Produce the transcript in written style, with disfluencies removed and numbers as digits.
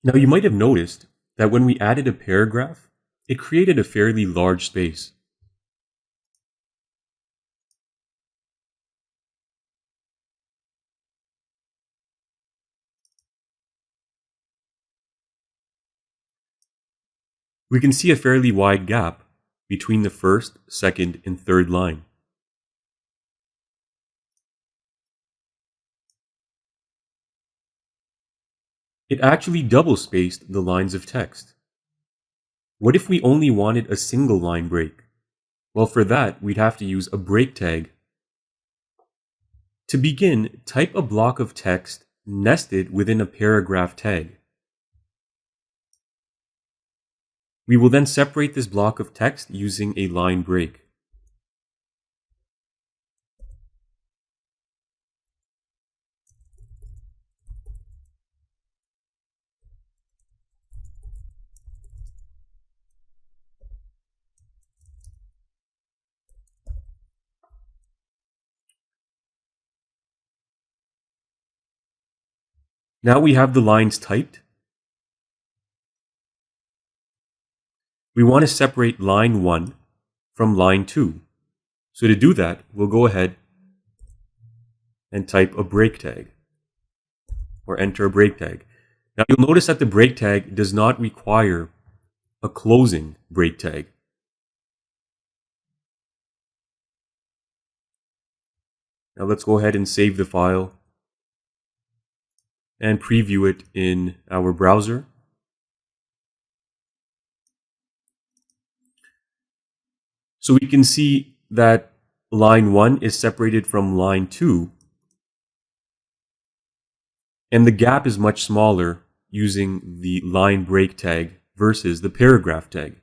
Now you might have noticed that when we added a paragraph, it created a fairly large space. We can see a fairly wide gap between the first, second, and third line. It actually double-spaced the lines of text. What if we only wanted a single line break? Well, for that, we'd have to use a break tag. To begin, type a block of text nested within a paragraph tag. We will then separate this block of text using a line break. Now we have the lines typed. We want to separate line 1 from line 2. So to do that, we'll go ahead and type a break tag, or enter a break tag. Now you'll notice that the break tag does not require a closing break tag. Now let's go ahead and save the file and preview it in our browser. So we can see that line 1 is separated from line 2, and the gap is much smaller using the line break tag versus the paragraph tag.